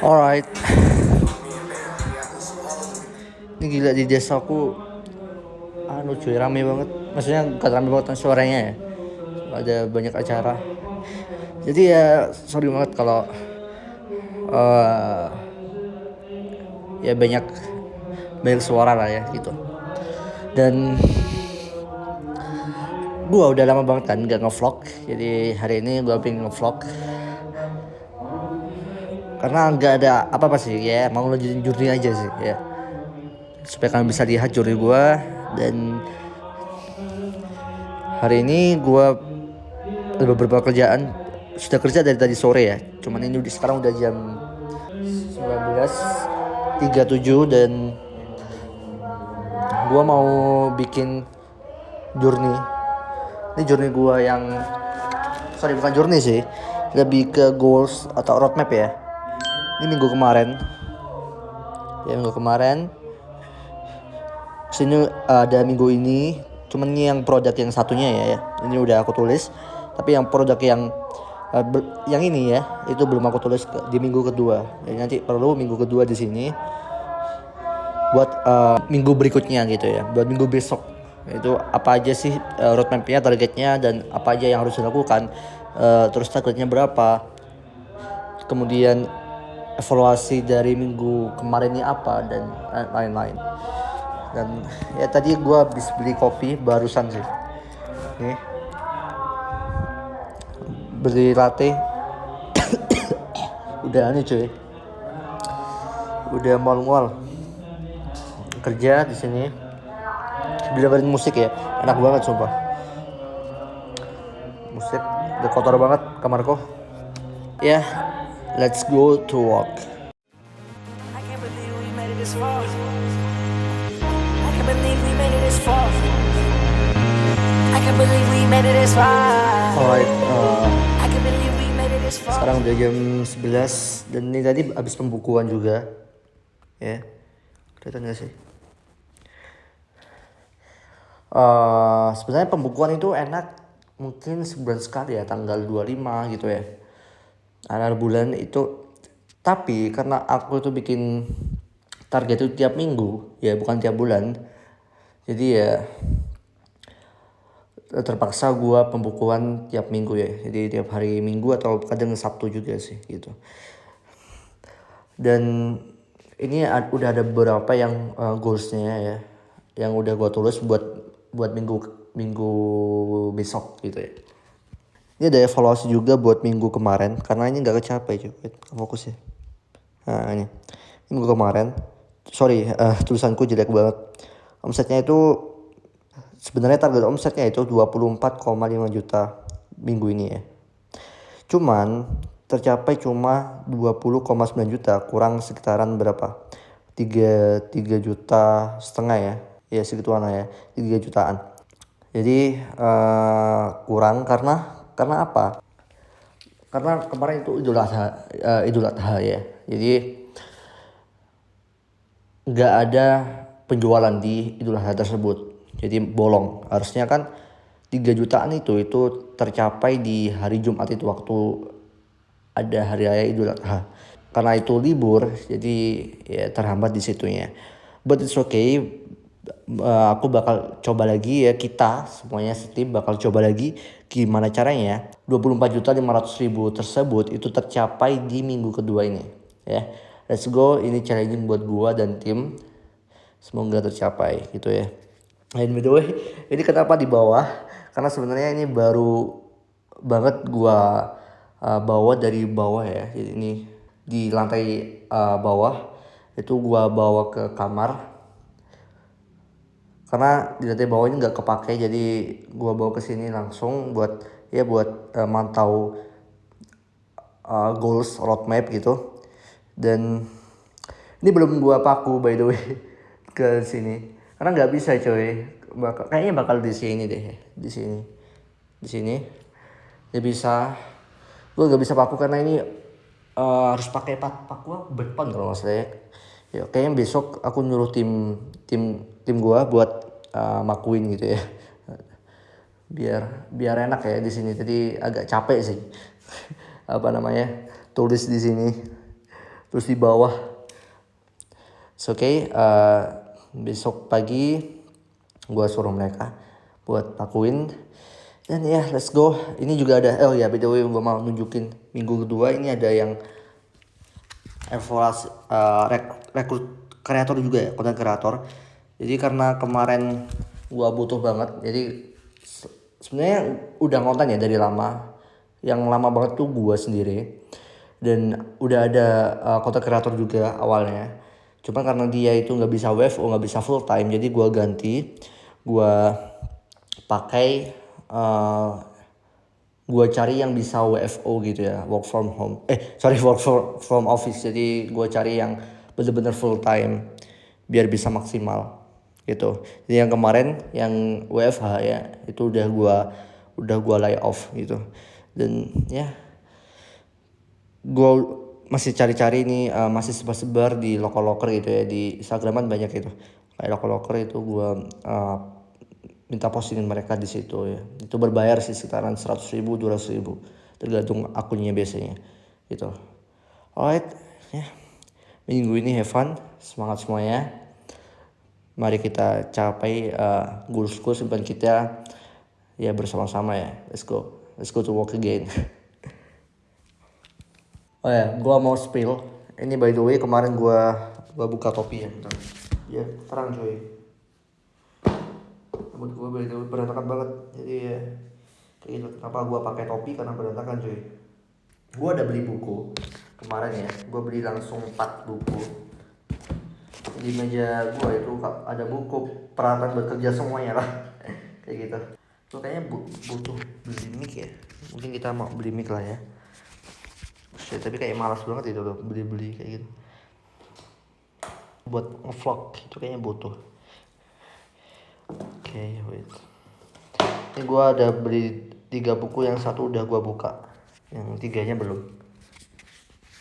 Alright, ini gila di desaku, cuy rame banget. Maksudnya bukan rame banget suaranya ya. Ada banyak acara. Jadi ya sorry banget kalau ya banyak suara lah ya gitu. Dan gua udah lama banget kan gak ngevlog. Jadi hari ini gua pengen ngevlog karena nggak ada apa-apa sih ya, mau lanjutin journey aja sih ya, supaya kalian bisa lihat journey gue. Dan hari ini gue ada beberapa kerjaan, sudah kerja dari tadi sore ya, cuman ini sekarang udah jam 19.37 dan gue mau bikin journey. Ini journey gue yang bukan journey sih, lebih ke goals atau roadmap ya. Ini minggu kemarin sini ada minggu ini, cuman ini yang produk yang satunya ya, ini udah aku tulis. Tapi yang produk yang ini ya, itu belum aku tulis di minggu kedua. Jadi nanti perlu minggu kedua di sini buat minggu berikutnya gitu ya, buat minggu besok. Itu apa aja sih roadmapnya, targetnya, dan apa aja yang harus dilakukan, terus targetnya berapa, kemudian evaluasi dari minggu kemarin ini apa, dan lain-lain. Dan ya tadi gue habis beli kopi barusan sih. Nih, beli latte. Udah nih cuy, udah mual-mual kerja di sini. Dengerin musik ya, enak banget sumpah. Musik udah kotor banget kamarku. Ya, let's go to work. I can't believe we made it this far. I can't believe we made it this far. I can't believe we made it this far. Alright, I can't believe we made it this far. sekarang udah jam 11 dan ini tadi abis pembukuan juga. Ya, kelihatan gak sih? Sebenarnya pembukuan itu enak mungkin sebulan sekali ya, tanggal 25 gitu ya, akhir bulan itu. Tapi karena aku itu bikin target itu tiap minggu ya, bukan tiap bulan, jadi ya terpaksa gua pembukuan tiap minggu ya. Jadi tiap hari Minggu atau kadang Sabtu juga sih gitu. Dan ini udah ada beberapa yang goalsnya ya, yang udah gua tulis buat minggu besok gitu ya. Ini ada evaluasi juga buat minggu kemarin karena ini nggak kecapai juga fokus ya. Nah ini minggu kemarin, tulisanku jelek banget. Omsetnya itu sebenarnya target omsetnya itu 24,5 juta minggu ini ya. Cuman tercapai cuma 20,9 juta, kurang sekitaran berapa? 3 juta setengah ya. Ya segituan ya, 3 jutaan. Jadi kurang karena apa? Karena kemarin itu Idul Adha ya. Jadi nggak ada penjualan di Idul Adha tersebut. Jadi bolong. Harusnya kan 3 jutaan itu tercapai di hari Jumat itu, waktu ada hari raya Idul Adha. Karena itu libur, jadi ya terhambat di situnya. But it's okay. Aku bakal coba lagi ya, kita semuanya setim bakal coba lagi gimana caranya 24.500.000 tersebut itu tercapai di minggu kedua ini ya. Let's go, ini challenging buat gua dan tim, semoga tercapai gitu ya. And by the way, ini kenapa di bawah, karena sebenarnya ini baru banget gua bawa dari bawah ya. Jadi ini di lantai bawah itu gua bawa ke kamar. Karena di lantai bawah ini nggak kepake, jadi gua bawa ke sini langsung buat mantau goals roadmap gitu. Dan ini belum gua paku by the way ke sini karena nggak bisa coy. Kayaknya bakal di sini deh, di sini nggak bisa. Gua nggak bisa paku karena ini harus pakai paku berpan kalau nggak salah ya. Ya kayaknya besok aku nyuruh tim gue buat makuin gitu ya. biar enak ya di sini. Jadi agak capek sih. Tulis di sini. Terus di bawah. Okay, besok pagi gue suruh mereka buat lakuin. Dan ya let's go. Ini juga ada, by the way gue mau nunjukin minggu kedua ini ada yang evaluasi rekrut kreator juga ya, konten kreator. Jadi karena kemarin gue butuh banget, jadi sebenarnya udah ngonten ya dari lama. Yang lama banget tuh gue sendiri. Dan udah ada konten kreator juga awalnya. Cuma karena dia itu nggak bisa WFO, nggak bisa full time, jadi gue ganti. Gue pakai gue cari yang bisa WFO gitu ya, work from office. Jadi gue cari yang bener-bener full time biar bisa maksimal gitu. Jadi yang kemarin yang WFH ya itu udah gue lay off gitu. Dan ya gue masih cari-cari nih, masih sebar-sebar di loker-loker gitu ya, di Instagraman banyak itu. Kayak loker-loker itu gue minta postingin mereka di situ ya. Itu berbayar sih sekitaran 100.000, 200.000 tergantung akunnya biasanya gitu. Alright, ya. Minggu ini have fun, semangat semuanya. Mari kita capai goals impian kita ya bersama-sama ya. Let's go to work again. Oh ya, gue mau spill. Ini by the way kemarin gue buka topi ya. Bentar. Ya terang coy. Rambut gue berantakan banget. Jadi ya kayak gitu. Kenapa gue pakai topi? Karena berantakan coy. Gue ada beli buku kemarin ya. Gue beli langsung 4 buku. Di meja gue itu ada buku peralatan bekerja semuanya lah. Kayak gitu. Lo kayaknya butuh beli mic ya. Mungkin kita mau beli mic lah ya. Tapi kayak malas banget itu loh beli kayak gitu. Buat nge-vlog itu kayaknya butuh. Oke, wait. Ini gue ada beli 3 buku, yang satu udah gue buka, yang 3-nya belum.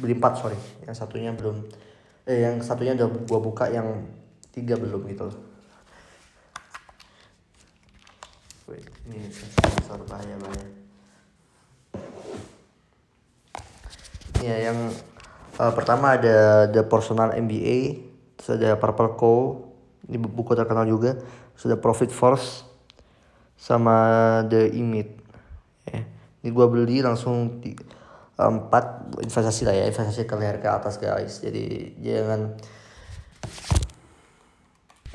Beli 4 sorry, yang satunya belum. Yang satunya udah gue buka, yang 3 belum gitu loh. Wait, ini sensor bahaya. Ya, yang pertama ada The Personal MBA, terus ada Purple Co. Ini buku terkenal juga. Terus ada Profit Force sama The Imit. Ya. Ini gue beli langsung 4 investasi lah ya, investasi ke leher ke atas guys. Jadi jangan.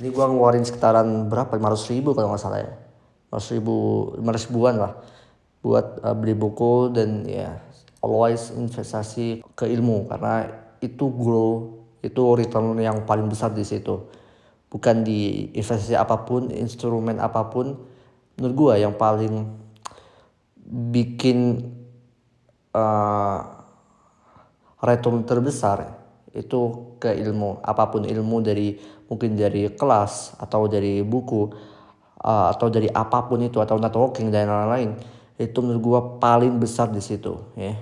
Ini gue ngeluarin sekitaran berapa? 500.000 kalau nggak salah ya. 500.000-an lah buat beli buku. Dan ya always investasi ke ilmu, karena itu return yang paling besar di situ. Bukan di investasi apapun, instrumen apapun, menurut gua yang paling bikin return terbesar itu ke ilmu. Apapun ilmu, mungkin dari kelas atau dari buku atau dari apapun itu, atau networking dan lain-lain, itu menurut gua paling besar di situ ya.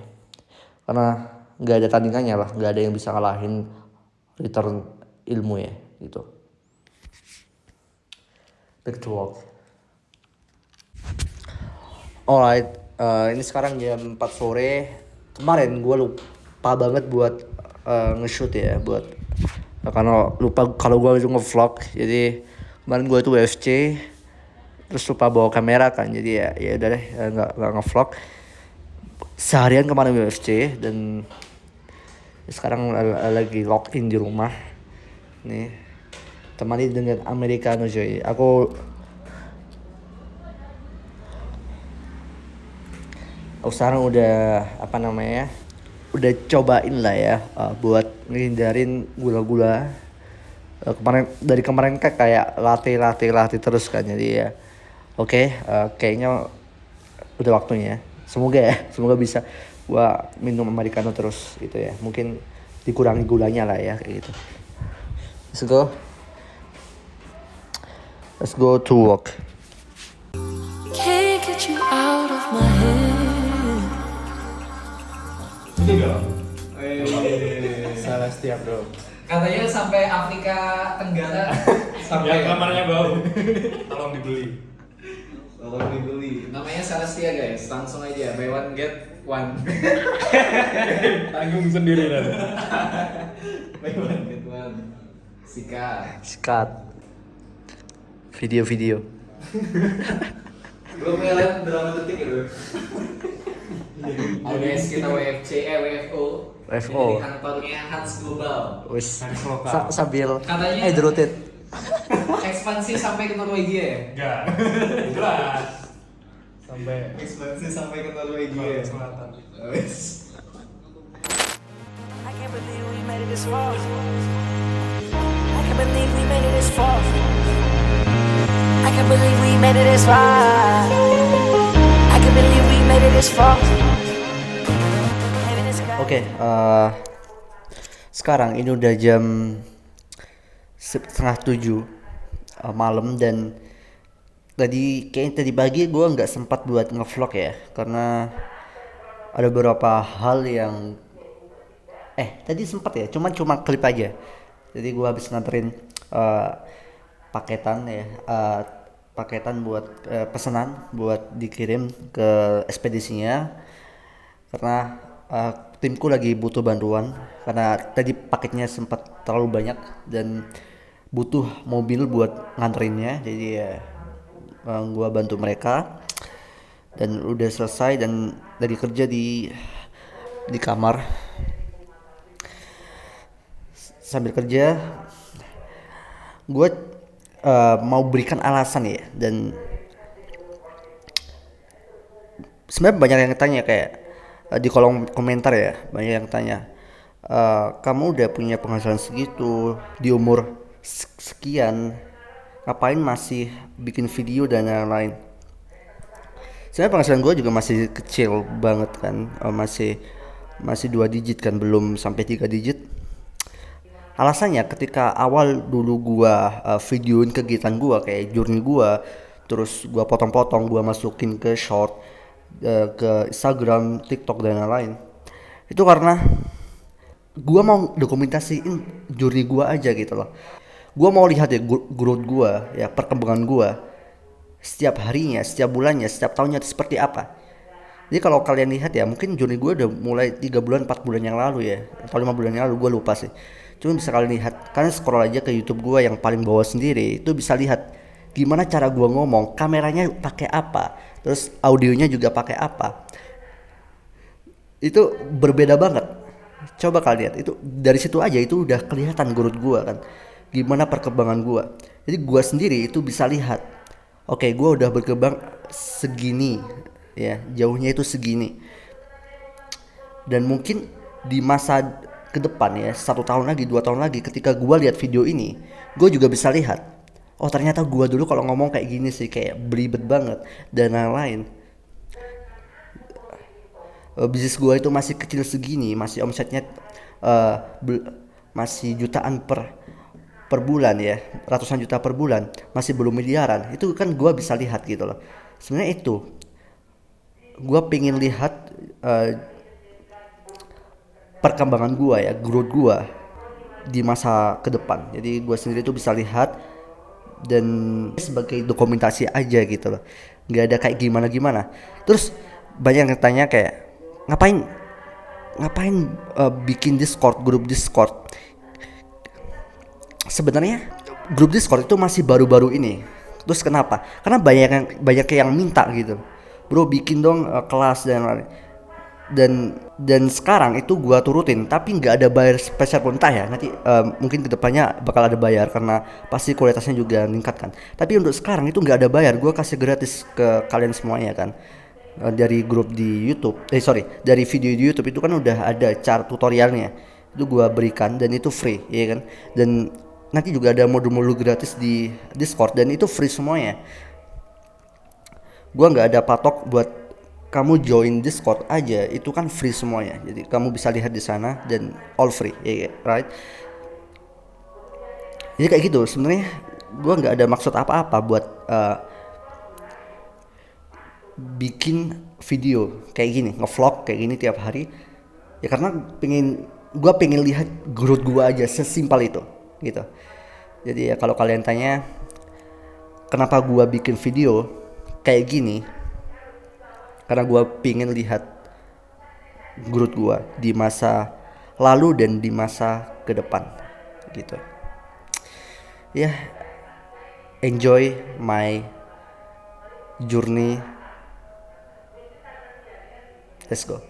Karena nggak ada tandingannya lah, nggak ada yang bisa ngalahin return ilmu ya gitu. Back to work. Alright, ini sekarang jam 4 sore. Kemarin gue lupa banget buat nge-shoot ya, karena lupa kalau gue itu nge-vlog. Jadi kemarin gue itu WFC, terus lupa bawa kamera kan, jadi ya udah deh nggak nge-vlog. Seharian kemarin WFC dan sekarang lagi login di rumah nih, temani dengan americano coy. Aku sekarang udah udah cobain lah ya buat ngehindarin gula-gula. Dari kemarin kan kayak latte terus kan, jadi ya oke, kayaknya udah waktunya. Semoga bisa gua minum americano terus gitu ya. Mungkin dikurangi gulanya lah ya kayak gitu. Let's go to work. Can't get you out of my head. Salah setiap bro. Katanya sampai Afrika Tenggara sampai Ya kamarnya bau. Tolong dibeli. Tolong dibeli. Namanya Celestia guys, langsung aja buy one get one. Tanggung sendiri dan. Buy one get one. Sikat. Video-video. Belum lihat drama detik itu. Oh guys, kita WFO. WFO. Di kantornya Hans Global. Wis Hans lokal. sambil Katanya- hydroted. Ekspansi sampai ke Norwegia ya? Enggak. Jelas. Sampai Ekspansi sampai ke Norwegia. selatan. Wes. I can't believe we made it this far. I can't believe we made it this far. I can't believe we made it this far. I can't believe we made it this far. Heaven is sky. Oke, sekarang ini udah jam 6:30 malam, dan tadi pagi gue nggak sempat buat ngevlog ya, karena ada beberapa hal yang tadi sempat ya, cuma klip aja. Jadi gue habis nganterin paketan ya, paketan buat pesanan buat dikirim ke ekspedisinya, karena timku lagi butuh bantuan karena tadi paketnya sempat terlalu banyak dan butuh mobil buat nganterinnya. Jadi ya gua bantu mereka dan udah selesai, dan dari kerja di kamar sambil kerja gue mau berikan alasan ya, dan sebenarnya banyak yang tanya kayak di kolom komentar ya, banyak yang tanya, kamu udah punya penghasilan segitu di umur sekian, ngapain masih bikin video dan lain-lain. Sebenarnya penghasilan gue juga masih kecil banget kan, masih 2 digit kan, belum sampai 3 digit. Alasannya ketika awal dulu gua videoin kegiatan gua kayak journey gua, terus gua potong-potong, gua masukin ke short, ke Instagram, TikTok dan lain-lain. Itu karena gua mau dokumentasiin journey gua aja gitu loh. Gua mau lihat ya growth gua, ya perkembangan gua setiap harinya, setiap bulannya, setiap tahunnya itu seperti apa. Jadi kalau kalian lihat ya, mungkin journey gue udah mulai 3 bulan 4 bulan yang lalu ya, atau 5 bulan yang lalu, gue lupa sih. Cuma bisa kalian lihat, kalian scroll aja ke YouTube gue yang paling bawah sendiri, itu bisa lihat gimana cara gue ngomong, kameranya pakai apa, terus audionya juga pakai apa. Itu berbeda banget. Coba kalian lihat, itu dari situ aja itu udah kelihatan growth gue kan, gimana perkembangan gue. Jadi gue sendiri itu bisa lihat, oke, gue udah berkembang segini ya, jauhnya itu segini, dan mungkin di masa ke depan ya, 1 tahun lagi, 2 tahun lagi, ketika gue lihat video ini, gue juga bisa lihat, oh ternyata gue dulu kalau ngomong kayak gini sih, kayak belibet banget dan lain-lain. Bisnis gue itu masih kecil segini, masih omsetnya masih jutaan per bulan ya, ratusan juta per bulan, masih belum miliaran. Itu kan gue bisa lihat gitu loh. Sebenarnya itu gue pengen lihat perkembangan gue ya, growth gue di masa ke depan. Jadi gue sendiri tuh bisa lihat dan sebagai dokumentasi aja gitu loh, nggak ada kayak gimana. Terus banyak yang tanya kayak ngapain bikin grup Discord. Sebenarnya grup Discord itu masih baru-baru ini. Terus kenapa? Karena banyak yang minta gitu, bro bikin dong kelas dan sekarang itu gua turutin, tapi nggak ada bayar spesial pun, entah ya nanti mungkin kedepannya bakal ada bayar karena pasti kualitasnya juga meningkat kan. Tapi untuk sekarang itu nggak ada bayar, gua kasih gratis ke kalian semuanya kan. Dari grup di YouTube, dari video di YouTube itu kan udah ada cara tutorialnya, itu gua berikan dan itu free ya kan. Dan nanti juga ada modul-modul gratis di Discord dan itu free semuanya. Gua nggak ada patok buat kamu join Discord aja, itu kan free semuanya. Jadi kamu bisa lihat di sana dan all free, ya, right? Jadi kayak gitu. Sebenarnya gua nggak ada maksud apa-apa buat bikin video kayak gini, ngevlog kayak gini tiap hari. Ya karena gua pengen lihat growth gua aja, sesimpel itu, gitu. Jadi ya kalau kalian tanya kenapa gua bikin video, kayak gini karena gue pingin lihat growth gue di masa lalu dan di masa ke depan gitu. Ya, enjoy my journey. Let's go.